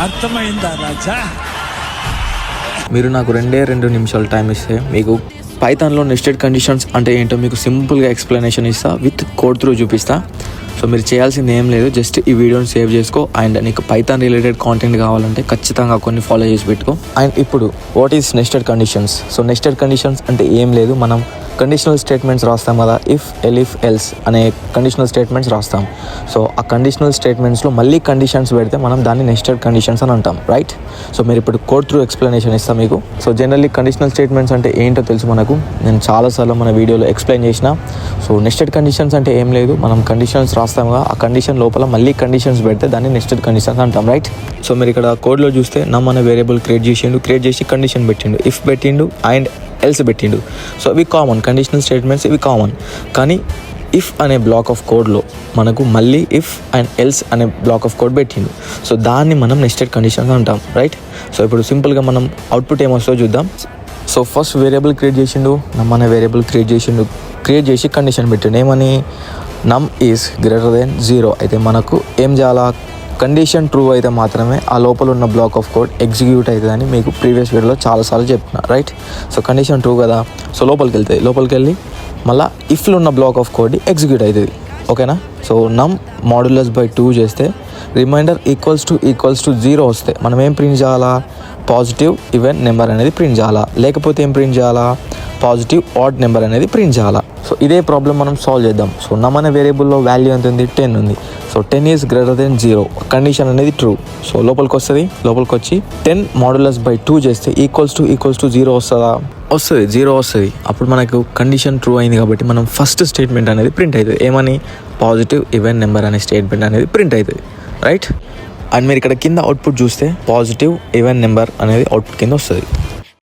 అర్థమైందా రాజా? మీరు నాకు 2 నిమిషాలు టైం ఇస్తే మీకు పైథాన్లో నెస్టెడ్ కండిషన్స్ అంటే ఏంటో మీకు సింపుల్గా ఎక్స్ప్లెనేషన్ ఇస్తా, విత్ కోడ్ త్రూ చూపిస్తా. సో మీరు చేయాల్సింది ఏం లేదు, జస్ట్ ఈ వీడియోని సేవ్ చేసుకో. అండ్ నీకు పైథాన్ రిలేటెడ్ కాంటెంట్ కావాలంటే ఖచ్చితంగా కొన్ని ఫాలో చేసి పెట్టుకో. అండ్ ఇప్పుడు what is nested conditions? So nested conditions అంటే ఏం లేదు, మనం కండిషనల్ స్టేట్మెంట్స్ రాస్తాం కదా, ఇఫ్, ఎలిఫ్, ఎల్స్ అనే కండిషనల్ స్టేట్మెంట్స్ రాస్తాం. సో ఆ కండిషనల్ స్టేట్మెంట్స్లో మళ్ళీ కండిషన్స్ పెడితే మనం దాన్ని నెస్టెడ్ కండిషన్స్ అని అంటాం, రైట్? సో మీరు ఇప్పుడు కోడ్ త్రూ ఎక్స్ప్లెనేషన్ ఇస్తాను మీకు. సో జనరల్లీ కండిషనల్ స్టేట్మెంట్స్ అంటే ఏంటో తెలుసు మనకు, నేను చాలాసార్లు మన వీడియోలో ఎక్స్ప్లెయిన్ చేసిన. సో నెస్టెడ్ కండిషన్స్ అంటే ఏం లేదు, మనం కండిషన్స్ రాస్తాముగా, ఆ కండిషన్ లోపల మళ్ళీ కండిషన్స్ పెడితే దాన్ని నెస్టెడ్ కండిషన్స్ అంటాం, రైట్? సో మీరు ఇక్కడ కోడ్లో చూస్తే నమ్ అనే వేరియబుల్ క్రియేట్ చేసి కండిషన్ పెట్టిండు, ఇఫ్ పెట్టిండు అండ్ ఎల్స్ పెట్టిండు. సో ఇవి కామన్ కండిషనల్ స్టేట్మెంట్స్, ఇవి కామన్. కానీ ఇఫ్ అనే బ్లాక్ ఆఫ్ కోడ్లో మనకు మళ్ళీ ఇఫ్ అండ్ ఎల్స్ అనే బ్లాక్ ఆఫ్ కోడ్ పెట్టిండు. సో దాన్ని మనం నెస్టెడ్ కండిషన్స్ అంటాం, రైట్? సో ఇప్పుడు సింపుల్గా మనం అవుట్పుట్ ఏమొస్తుందో చూద్దాం. సో ఫస్ట్ వేరియబుల్ క్రియేట్ చేసిండు, నమ్ అనే వేరియబుల్ క్రియేట్ చేసి కండిషన్ పెట్టిండు. ఏమని? నమ్ ఈజ్ గ్రేటర్ దెన్ 0 అయితే మనకు ఏం చేయాలా? కండిషన్ ట్రూ అయితే మాత్రమే ఆ లోపల ఉన్న బ్లాక్ ఆఫ్ కోడ్ ఎగ్జిక్యూట్ అవుతుందని మీకు ప్రీవియస్ వీడియోలో చాలాసార్లు చెప్తున్నా, రైట్? సో కండిషన్ ట్రూ కదా, సో లోపలికి వెళ్ళి మళ్ళీ ఇఫ్లో ఉన్న బ్లాక్ ఆఫ్ కోడ్ ఎగ్జిక్యూట్ అవుతుంది, ఓకేనా? సో నమ్ మాడ్యులస్ బై 2 చేస్తే రిమైండర్ ఈక్వల్స్ టు 0 వస్తే మనం ఏం ప్రింట్ చేయాలా? పాజిటివ్ ఈవెన్ నెంబర్ అనేది ప్రింట్ చేయాలా, లేకపోతే ఏం ప్రింట్ చేయాలా? పాజిటివ్ ఆడ్ నెంబర్ అనేది ప్రింట్ చేయాలా. సో ఇదే ప్రాబ్లం మనం సాల్వ్ చేద్దాం. సో నమ్ అనే వేరియబుల్లో వాల్యూ ఎంత ఉంది? 10 ఉంది. So 10 is greater than 0, condition అనేది ట్రూ. సో లోపలికి వచ్చి 10 మాడ్యులస్ బై 2 చేస్తే ఈక్వల్స్ టు 0 వస్తుందా? వస్తుంది, 0 వస్తుంది. అప్పుడు మనకు కండిషన్ ట్రూ అయింది కాబట్టి మనం ఫస్ట్ స్టేట్మెంట్ అనేది ప్రింట్ అవుతుంది. ఏమని? పాజిటివ్ ఈవెన్ నెంబర్ అనే స్టేట్మెంట్ అనేది ప్రింట్ అవుతుంది, రైట్? అండ్ మీరు ఇక్కడ కింద అవుట్పుట్ చూస్తే పాజిటివ్ ఈవెన్ నెంబర్ అనేది అవుట్పుట్ కింద వస్తుంది.